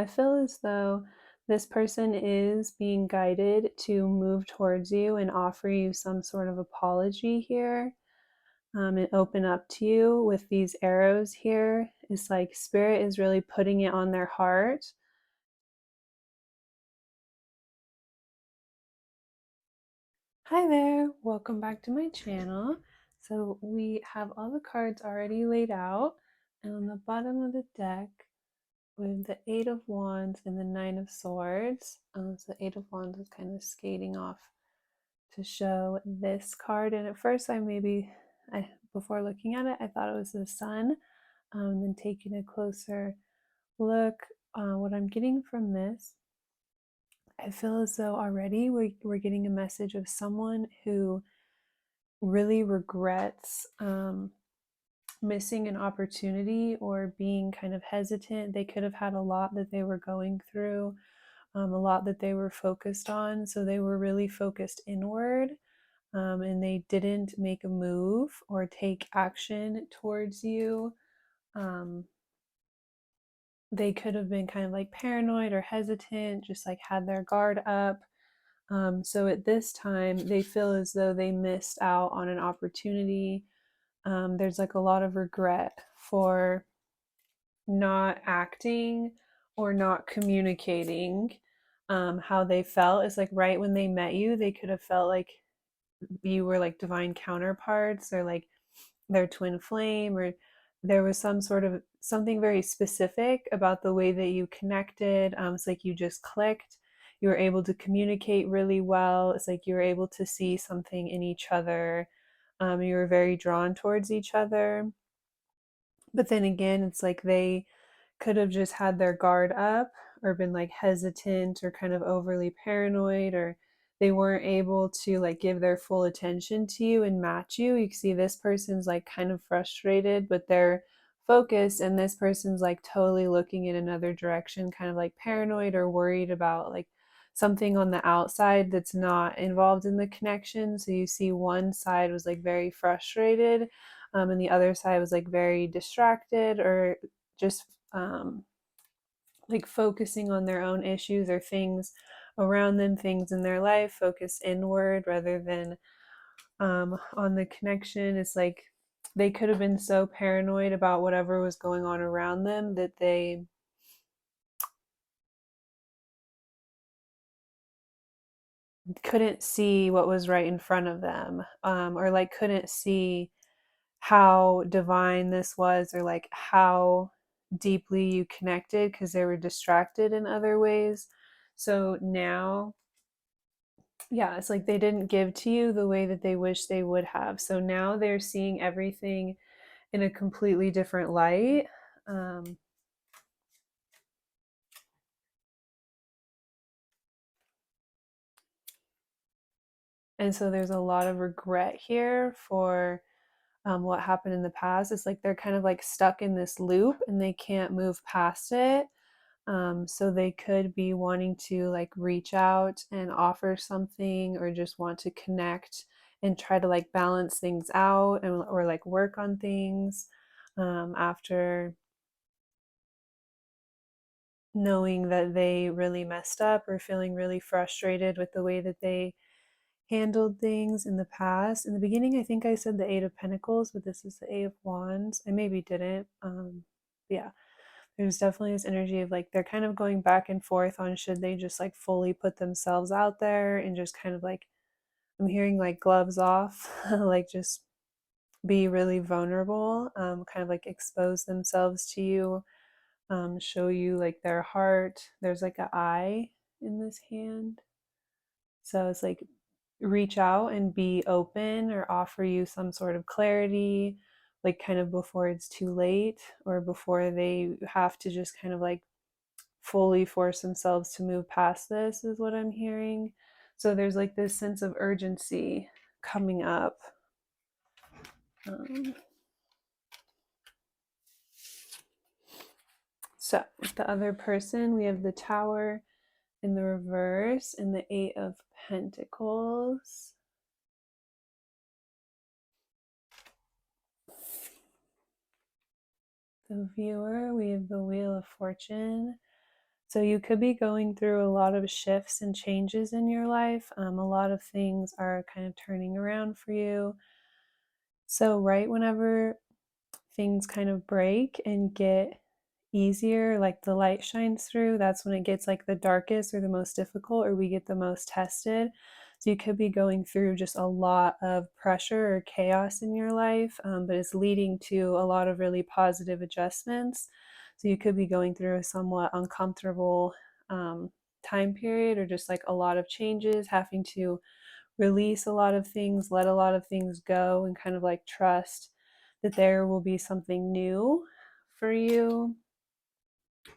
I feel as though this person is being guided to move towards you and offer you some sort of apology here, and open up to you with these arrows here. It's like Spirit is really putting it on their heart. Hi there, welcome back to my channel. So we have all the cards already laid out, and on the bottom of the deck we have the Eight of Wands and the Nine of Swords. So the Eight of Wands is kind of skating off to show this card, and at first before looking at it, I thought it was the Sun. Then taking a closer look, what I'm getting from this, I feel as though already we're getting a message of someone who really regrets missing an opportunity or being kind of hesitant. They could have had a lot that they were going through, a lot that they were focused on. So they were really focused inward, and they didn't make a move or take action towards you. They could have been kind of like paranoid or hesitant, just like had their guard up. So at this time, they feel as though they missed out on an opportunity. There's like a lot of regret for not acting or not communicating how they felt. It's like right when they met you, they could have felt like you were like divine counterparts or like their twin flame, or there was some sort of something very specific about the way that you connected. It's like you just clicked. You were able to communicate really well. It's like you were able to see something in each other. You were very drawn towards each other. But then again, it's like they could have just had their guard up or been like hesitant or kind of overly paranoid, or they weren't able to like give their full attention to you and match you. You can see this person's like kind of frustrated, but they're focused, and this person's like totally looking in another direction, kind of like paranoid or worried about like something on the outside that's not involved in the connection. So you see one side was like very frustrated, and the other side was like very distracted or just like focusing on their own issues or things around them, things in their life, focus inward rather than on the connection. It's like they could have been so paranoid about whatever was going on around them that they couldn't see what was right in front of them, or like couldn't see how divine this was, or like how deeply you connected because they were distracted in other ways. So now, yeah, it's like they didn't give to you the way that they wish they would have. So now they're seeing everything in a completely different light. Um, and so there's a lot of regret here for what happened in the past. It's like they're kind of like stuck in this loop and they can't move past it. So they could be wanting to like reach out and offer something, or just want to connect and try to like balance things out, and or like work on things after knowing that they really messed up or feeling really frustrated with the way that they handled things in the past. In the beginning, I think I said the Eight of Pentacles, but this is the Eight of Wands. I maybe didn't. Yeah, there's definitely this energy of like they're kind of going back and forth on should they just like fully put themselves out there and just kind of like, I'm hearing like gloves off, like just be really vulnerable, kind of like expose themselves to you, show you like their heart. There's like an eye in this hand. So it's like reach out and be open or offer you some sort of clarity, like kind of before it's too late or before they have to just kind of like fully force themselves to move past this, is what I'm hearing. So there's like this sense of urgency coming up. So with the other person, we have the Tower in the reverse and the Eight of Pentacles. The viewer, we have the Wheel of Fortune. So you could be going through a lot of shifts and changes in your life. A lot of things are kind of turning around for you. So right whenever things kind of break and get easier, like the light shines through, that's when it gets like the darkest or the most difficult, or we get the most tested. So you could be going through just a lot of pressure or chaos in your life, but it's leading to a lot of really positive adjustments. So you could be going through a somewhat uncomfortable time period, or just like a lot of changes, having to release a lot of things, let a lot of things go, and kind of like trust that there will be something new for you.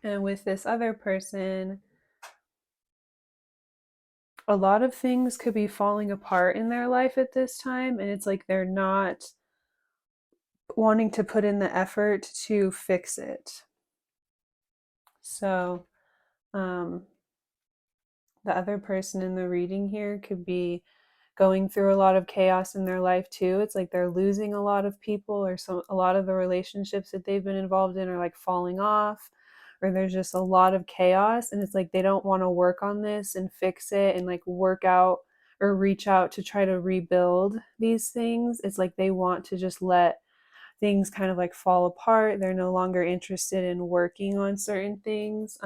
And with this other person, a lot of things could be falling apart in their life at this time, and it's like they're not wanting to put in the effort to fix it. So, um, the other person in the reading here could be going through a lot of chaos in their life too. It's like they're losing a lot of people, or a lot of the relationships that they've been involved in are like falling off, or there's just a lot of chaos, and it's like they don't want to work on this and fix it and like work out or reach out to try to rebuild these things. It's like they want to just let things kind of like fall apart. They're no longer interested in working on certain things.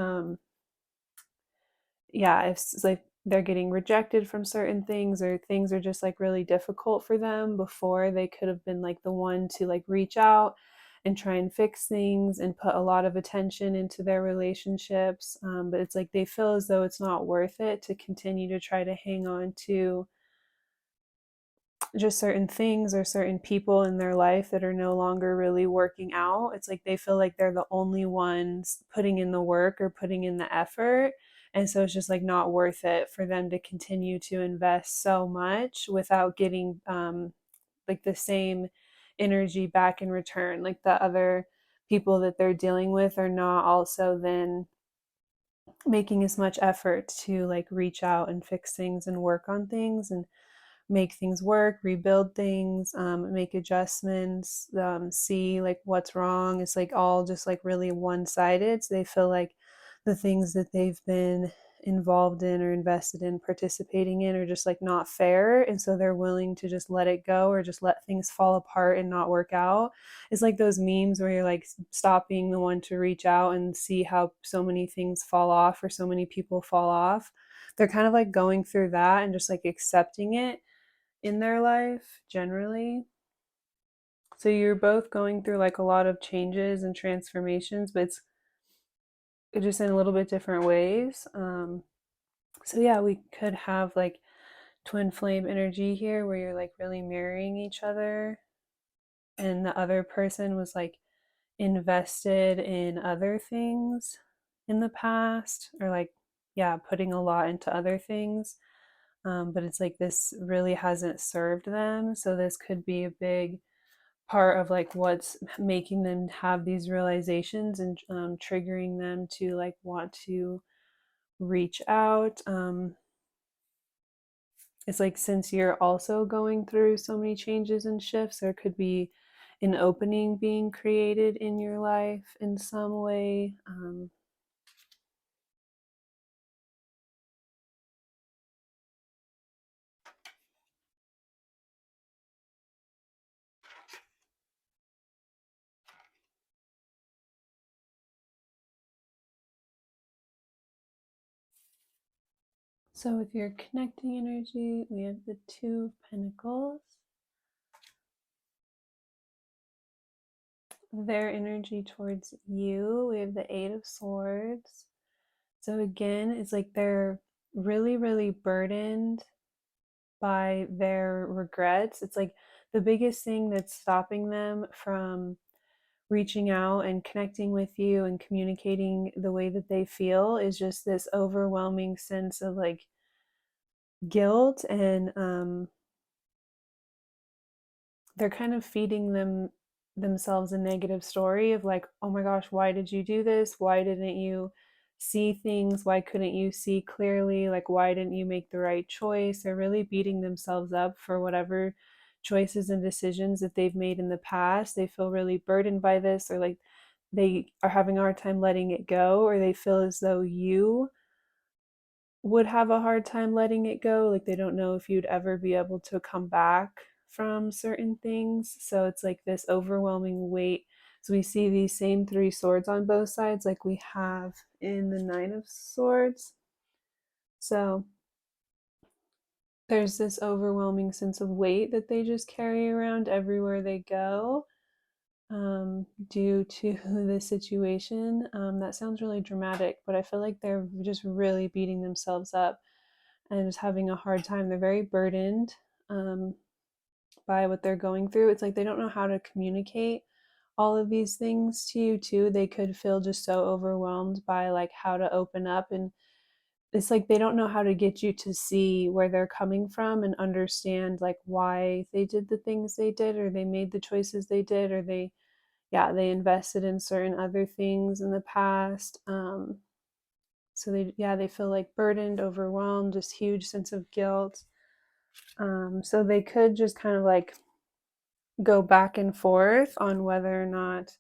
Yeah, if it's like they're getting rejected from certain things, or things are just like really difficult for them, before they could have been like the one to like reach out and try and fix things and put a lot of attention into their relationships. But it's like they feel as though it's not worth it to continue to try to hang on to just certain things or certain people in their life that are no longer really working out. It's like they feel like they're the only ones putting in the work or putting in the effort. And so it's just like not worth it for them to continue to invest so much without getting like the same energy back in return. Like the other people that they're dealing with are not also then making as much effort to like reach out and fix things and work on things and make things work, rebuild things, make adjustments, see like what's wrong. It's like all just like really one-sided. So they feel like the things that they've been involved in or invested in, participating in, are just like not fair. And so they're willing to just let it go, or just let things fall apart and not work out. It's like those memes where you're like, stop being the one to reach out and see how so many things fall off, or so many people fall off. They're kind of like going through that and just like accepting it in their life generally. So you're both going through like a lot of changes and transformations, but it's just in a little bit different ways. So yeah, we could have like twin flame energy here, where you're like really marrying each other, and the other person was like invested in other things in the past, or like, yeah, putting a lot into other things. But it's like this really hasn't served them. So this could be a big part of like what's making them have these realizations, and triggering them to like want to reach out. It's like, since you're also going through so many changes and shifts, there could be an opening being created in your life in some way. So with your connecting energy, we have the Two of Pentacles. Their energy towards you, we have the Eight of Swords. So again, it's like they're really, really burdened by their regrets. It's like the biggest thing that's stopping them from reaching out and connecting with you and communicating the way that they feel is just this overwhelming sense of like guilt, and they're kind of feeding themselves a negative story of like, oh my gosh, why did you do this? Why didn't you see things? Why couldn't you see clearly? Like, why didn't you make the right choice? They're really beating themselves up for whatever choices and decisions that they've made in the past. They feel really burdened by this, or like they are having a hard time letting it go, or they feel as though you would have a hard time letting it go. Like they don't know if you'd ever be able to come back from certain things. So it's like this overwhelming weight. So we see these same three swords on both sides, like we have in the Nine of Swords. So there's this overwhelming sense of weight that they just carry around everywhere they go, due to the situation. That sounds really dramatic, but I feel like they're just really beating themselves up and just having a hard time. They're very burdened, by what they're going through. It's like they don't know how to communicate all of these things to you too. They could feel just so overwhelmed by like how to open up, and it's like they don't know how to get you to see where they're coming from and understand like why they did the things they did, or they made the choices they did, or they invested in certain other things in the past. So they feel like burdened, overwhelmed, just huge sense of guilt. So they could just kind of like go back and forth on whether or not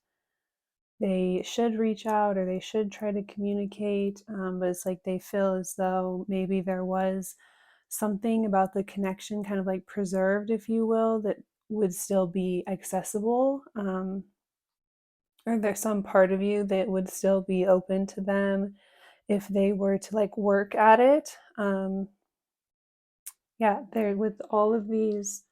they should reach out or they should try to communicate. But it's like they feel as though maybe there was something about the connection kind of like preserved, if you will, that would still be accessible. Or there's some part of you that would still be open to them if they were to like work at it. There with all of these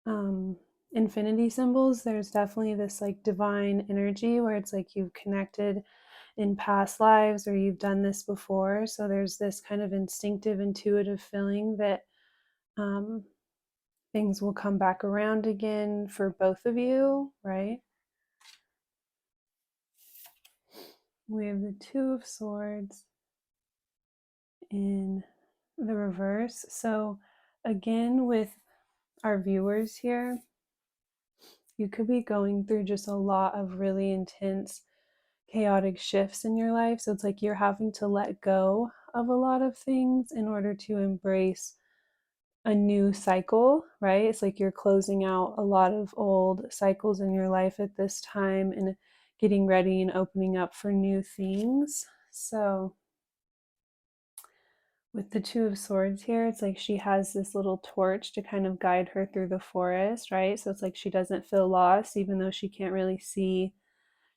um, infinity symbols, there's definitely this like divine energy where it's like you've connected in past lives or you've done this before. So there's this kind of instinctive, intuitive feeling that um, things will come back around again for both of you, right? We have the Two of Swords in the reverse. So, again, with our viewers here, you could be going through just a lot of really intense, chaotic shifts in your life. So, it's like you're having to let go of a lot of things in order to embrace a new cycle, right? It's like you're closing out a lot of old cycles in your life at this time and getting ready and opening up for new things. So, with the Two of Swords here, it's like she has this little torch to kind of guide her through the forest, right? So it's like she doesn't feel lost, even though she can't really see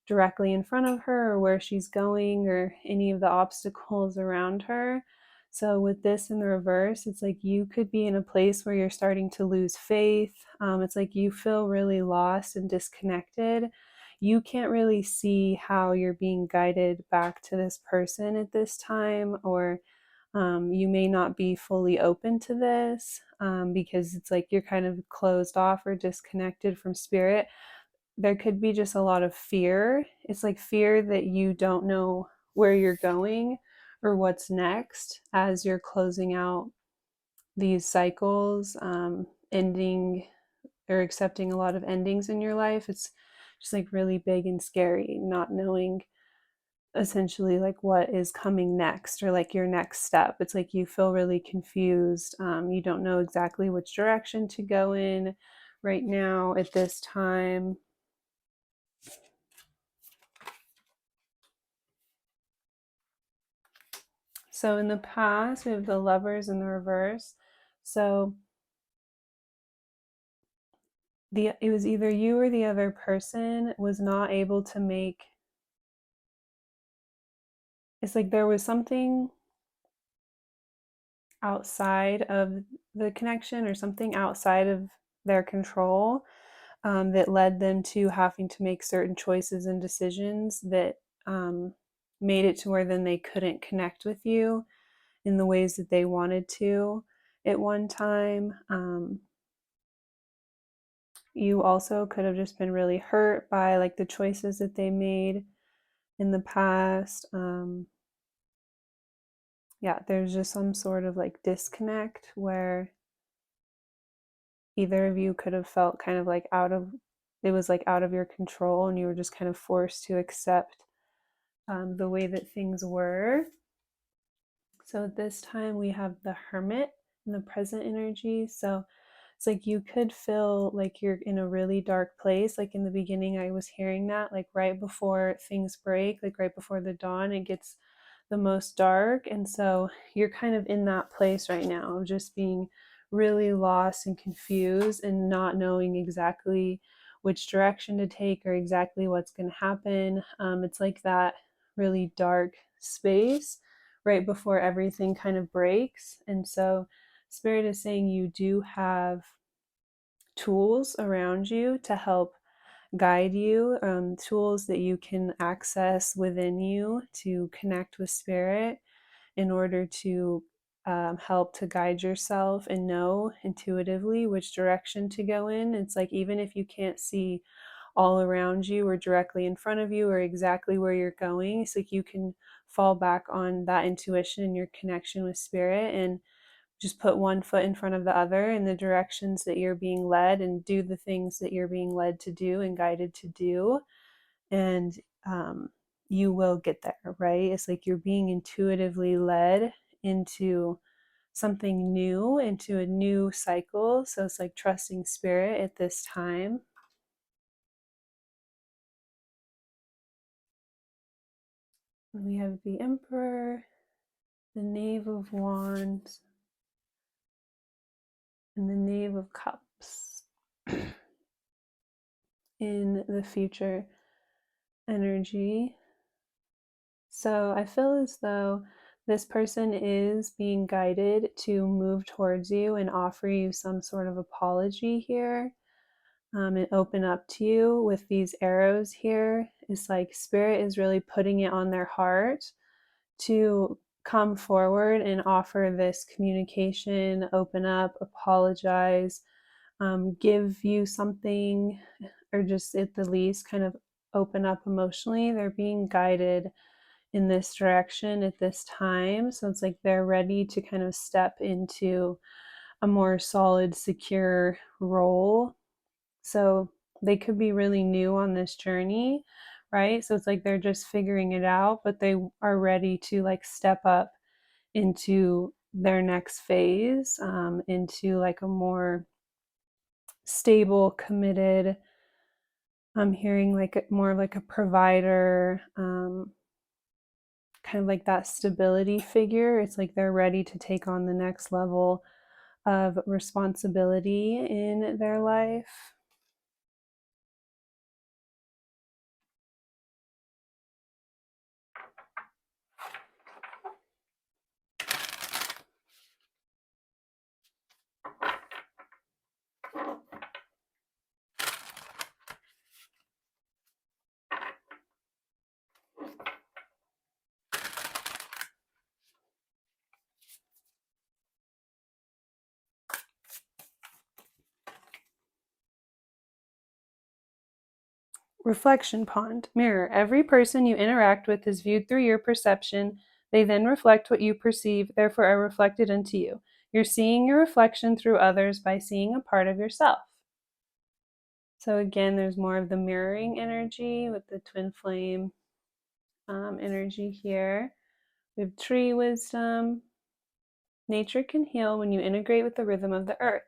directly in front of her or where she's going or any of the obstacles around her. So with this in the reverse, it's like you could be in a place where you're starting to lose faith. It's like you feel really lost and disconnected. You can't really see how you're being guided back to this person at this time, or you may not be fully open to this, because it's like you're kind of closed off or disconnected from spirit. There could be just a lot of fear. It's like fear that you don't know where you're going or what's next as you're closing out these cycles, ending or accepting a lot of endings in your life. It's just like really big and scary, not knowing essentially like what is coming next or like your next step. It's like you feel really confused. You don't know exactly which direction to go in right now at this time. So in the past, we have the Lovers in the reverse. So it was either you or the other person was not able to make, it's like there was something outside of the connection or something outside of their control, that led them to having to make certain choices and decisions that made it to where then they couldn't connect with you in the ways that they wanted to at one time. You also could have just been really hurt by like the choices that they made in the past. There's just some sort of like disconnect where either of you could have felt kind of like it was like out of your control, and you were just kind of forced to accept the way that things were. So this time we have the Hermit in the present energy. So it's like you could feel like you're in a really dark place. Like in the beginning, I was hearing that, like right before things break, like right before the dawn, it gets the most dark. And so you're kind of in that place right now of just being really lost and confused and not knowing exactly which direction to take or exactly what's going to happen. It's like that really dark space right before everything kind of breaks. And so Spirit is saying you do have tools around you to help guide you, tools that you can access within you to connect with Spirit in order to help to guide yourself and know intuitively which direction to go in. It's like even if you can't see all around you or directly in front of you or exactly where you're going, it's like you can fall back on that intuition and your connection with Spirit and just put one foot in front of the other in the directions that you're being led and do the things that you're being led to do and guided to do. And you will get there, right? It's like you're being intuitively led into something new, into a new cycle. So it's like trusting Spirit at this time. We have the Emperor, the Knave of Wands, and the Knave of Cups in the future energy. So I feel as though this person is being guided to move towards you and offer you some sort of apology here, and open up to you with these arrows here. It's like Spirit is really putting it on their heart to come forward and offer this communication, open up, apologize, give you something, or just at the least kind of open up emotionally. They're being guided in this direction at this time. So it's like they're ready to kind of step into a more solid, secure role. So they could be really new on this journey, right? So it's like they're just figuring it out, but they are ready to like step up into their next phase, into like a more stable, committed. I'm hearing like more like a provider, kind of like that stability figure. It's like they're ready to take on the next level of responsibility in their life. Reflection pond. Mirror. Every person you interact with is viewed through your perception. They then reflect what you perceive, therefore are reflected into you. You're seeing your reflection through others by seeing a part of yourself. So again, there's more of the mirroring energy with the twin flame energy here. We have tree wisdom. Nature can heal when you integrate with the rhythm of the earth.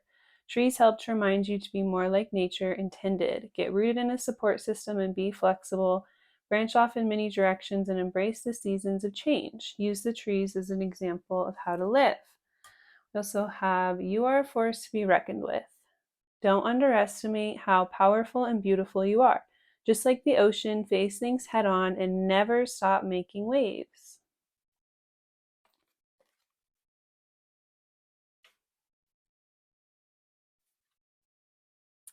Trees help to remind you to be more like nature intended. Get rooted in a support system and be flexible. Branch off in many directions and embrace the seasons of change. Use the trees as an example of how to live. We also have you are a force to be reckoned with. Don't underestimate how powerful and beautiful you are. Just like the ocean, face things head on and never stop making waves.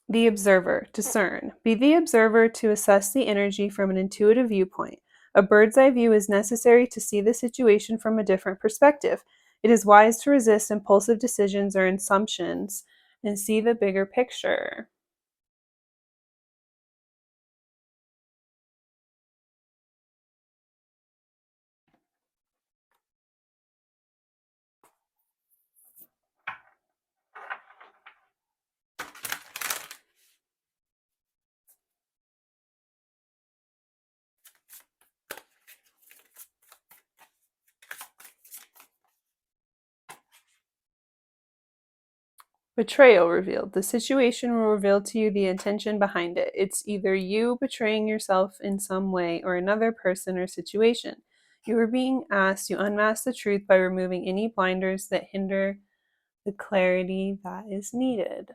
The observer, discern. Be the observer to assess the energy from an intuitive viewpoint. A bird's eye view is necessary to see the situation from a different perspective. It is wise to resist impulsive decisions or assumptions and see the bigger picture. Betrayal revealed. The situation will reveal to you the intention behind it. It's either you betraying yourself in some way or another person or situation. You are being asked to unmask the truth by removing any blinders that hinder the clarity that is needed.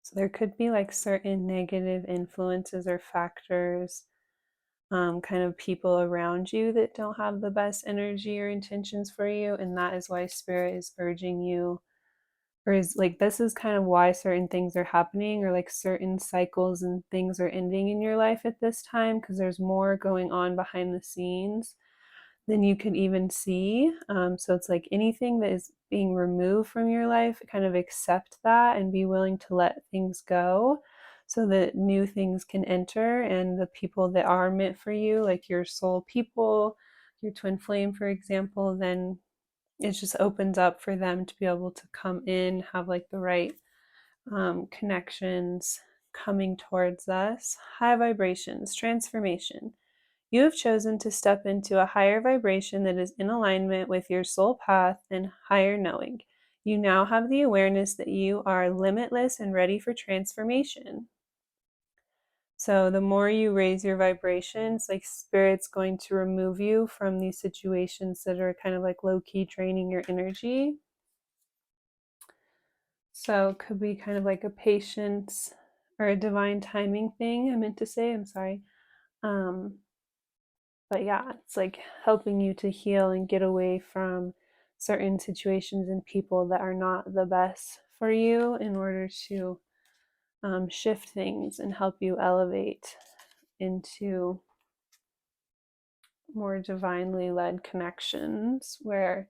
So there could be like certain negative influences or factors, kind of people around you that don't have the best energy or intentions for you. And that is why Spirit is urging you, or is like, this is kind of why certain things are happening, or like certain cycles and things are ending in your life at this time, because there's more going on behind the scenes than you could even see. So it's like anything that is being removed from your life, kind of accept that and be willing to let things go so that new things can enter. And the people that are meant for you, like your soul people, your twin flame, for example, then it just opens up for them to be able to come in, have like the right connections coming towards us. High vibrations, transformation. You have chosen to step into a higher vibration that is in alignment with your soul path and higher knowing. You now have the awareness that you are limitless and ready for transformation. So the more you raise your vibrations, like Spirit's going to remove you from these situations that are kind of like low-key draining your energy. So it could be kind of like a patience or a divine timing thing, I meant to say, I'm sorry. But yeah, it's like helping you to heal and get away from certain situations and people that are not the best for you in order to shift things and help you elevate into more divinely led connections where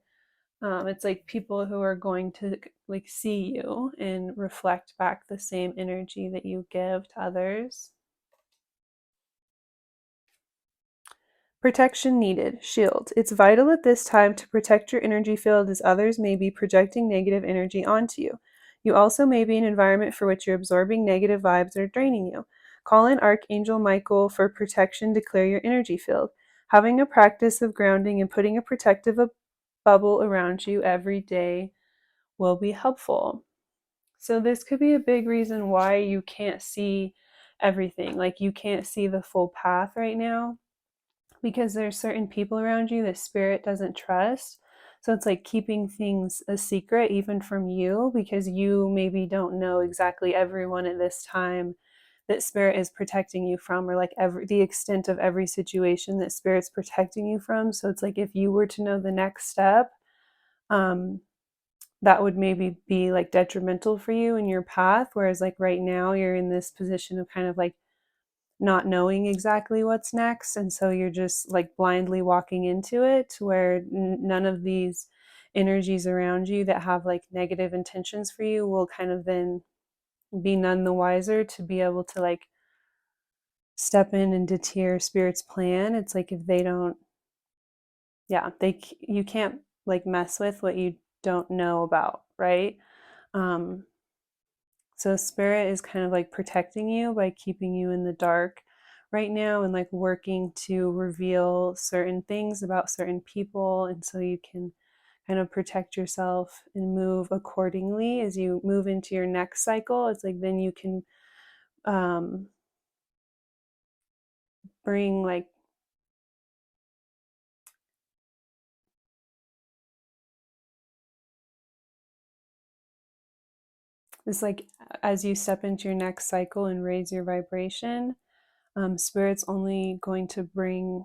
it's like people who are going to like see you and reflect back the same energy that you give to others. Protection needed. Shield. It's vital at this time to protect your energy field as others may be projecting negative energy onto you. You also may be in an environment for which you're absorbing negative vibes that are draining you. Call in Archangel Michael for protection to clear your energy field. Having a practice of grounding and putting a protective bubble around you every day will be helpful. So this could be a big reason why you can't see everything. Like you can't see the full path right now because there's certain people around you that Spirit doesn't trust. So it's like keeping things a secret even from you, because you maybe don't know exactly everyone at this time that Spirit is protecting you from, or like the extent of every situation that Spirit's protecting you from. So it's like if you were to know the next step, that would maybe be like detrimental for you in your path. Whereas like right now you're in this position of kind of like not knowing exactly what's next, and so you're just like blindly walking into it where none of these energies around you that have like negative intentions for you will kind of then be none the wiser to be able to like step in and deter Spirit's plan. It's like if they don't, yeah, you can't like mess with what you don't know about, right? um So Spirit is kind of like protecting you by keeping you in the dark right now and like working to reveal certain things about certain people. And so you can kind of protect yourself and move accordingly as you move into your next cycle. It's like then you can um, bring like this, like as you step into your next cycle and raise your vibration, Spirit's only going to bring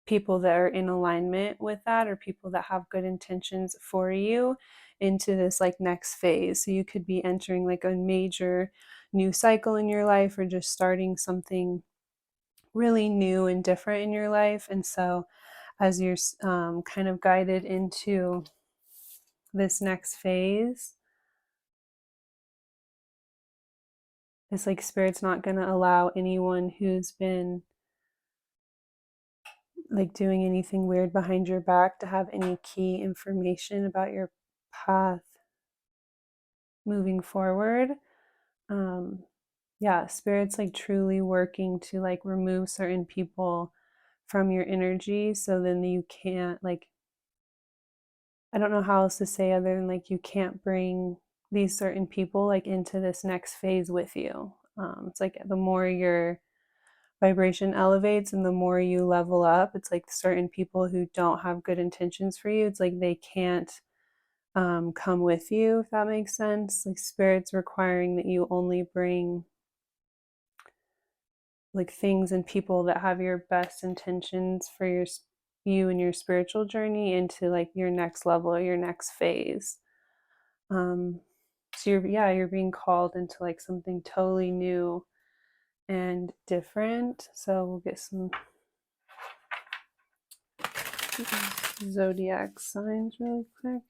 people that are in alignment with that, or people that have good intentions for you into this like next phase. So you could be entering like a major new cycle in your life, or just starting something really new and different in your life. And so as you're kind of guided into this next phase, it's like Spirit's not going to allow anyone who's been like doing anything weird behind your back to have any key information about your path moving forward. um yeah, Spirit's like truly working to like remove certain people from your energy, so then you can't like I don't know how else to say other than like you can't bring these certain people like into this next phase with you. It's like the more your vibration elevates and the more you level up, it's like certain people who don't have good intentions for you, it's like they can't come with you, if that makes sense. Like spirit's requiring that you only bring like things and people that have your best intentions for you and your spiritual journey into like your next level or your next phase. So you're being called into like something totally new and different. So we'll get some zodiac signs really quick.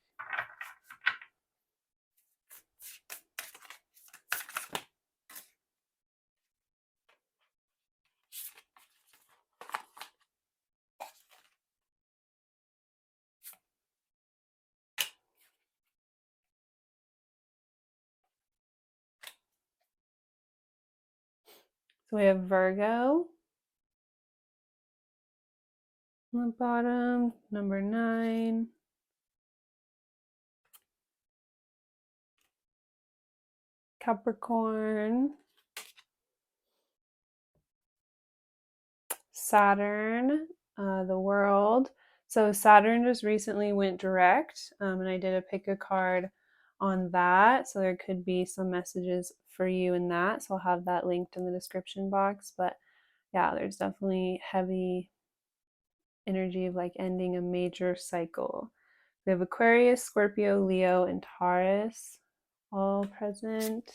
So we have Virgo on the bottom, number 9. Capricorn, Saturn, the world. So Saturn just recently went direct, and I did a pick a card on that. So there could be some messages for you in that. So I'll have that linked in the description box. But yeah, there's definitely heavy energy of like ending a major cycle. We have Aquarius, Scorpio, Leo, and Taurus all present.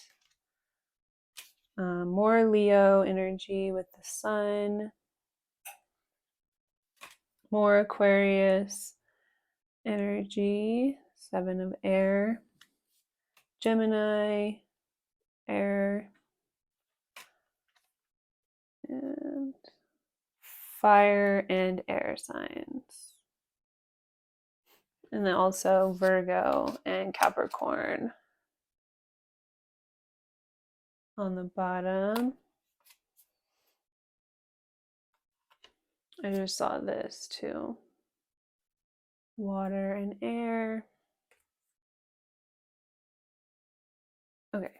More Leo energy with the sun. More Aquarius energy, 7 of air. Gemini, air, and fire and air signs. And then also Virgo and Capricorn on the bottom. I just saw this too. Water and air. Okay.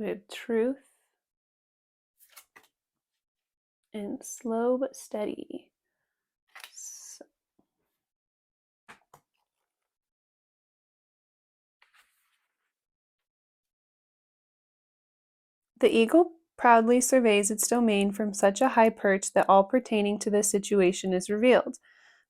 We have truth and slow but steady. So, the eagle proudly surveys its domain from such a high perch that all pertaining to the situation is revealed.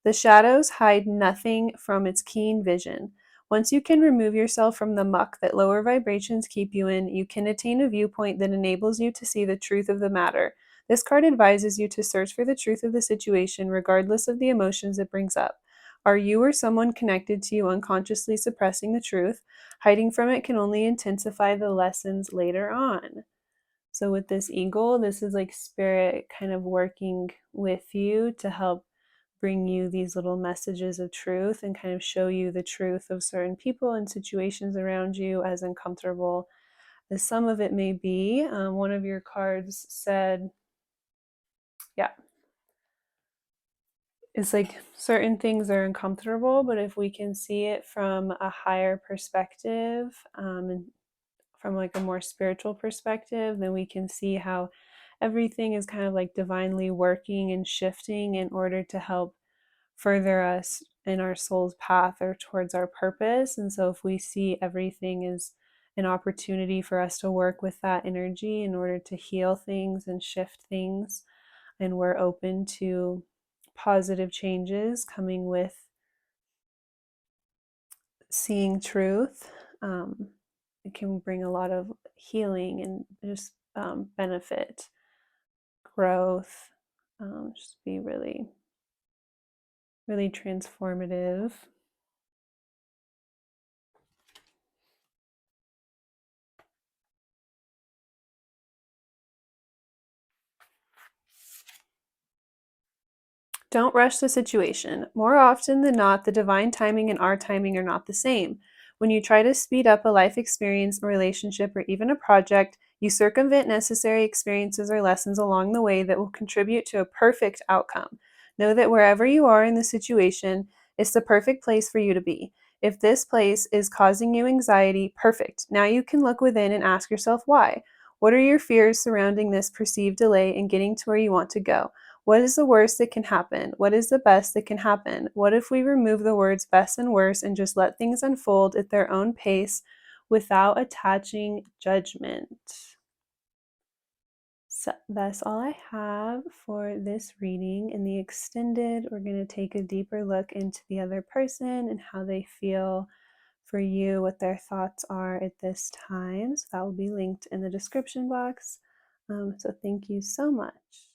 The shadows hide nothing from its keen vision. Once you can remove yourself from the muck that lower vibrations keep you in, you can attain a viewpoint that enables you to see the truth of the matter. This card advises you to search for the truth of the situation, regardless of the emotions it brings up. Are you or someone connected to you unconsciously suppressing the truth? Hiding from it can only intensify the lessons later on. So, with this eagle, this is like spirit kind of working with you to help bring you these little messages of truth and kind of show you the truth of certain people and situations around you, as uncomfortable as some of it may be. One of your cards said, yeah, it's like certain things are uncomfortable, but if we can see it from a higher perspective, and from like a more spiritual perspective, then we can see how everything is kind of like divinely working and shifting in order to help further us in our soul's path or towards our purpose. And so if we see everything as an opportunity for us to work with that energy in order to heal things and shift things, and we're open to positive changes coming with seeing truth, it can bring a lot of healing and just benefit, growth, just be really really transformative. Don't rush the situation. More often than not, the divine timing and our timing are not the same. When you try to speed up a life experience, a relationship, or even a project, you circumvent necessary experiences or lessons along the way that will contribute to a perfect outcome. Know that wherever you are in the situation, it's the perfect place for you to be. If this place is causing you anxiety, perfect. Now you can look within and ask yourself why. What are your fears surrounding this perceived delay in getting to where you want to go? What is the worst that can happen? What is the best that can happen? What if we remove the words best and worst and just let things unfold at their own pace without attaching judgment? So that's all I have for this reading. In the extended, we're going to take a deeper look into the other person and how they feel for you, what their thoughts are at this time. So that will be linked in the description box. So thank you so much.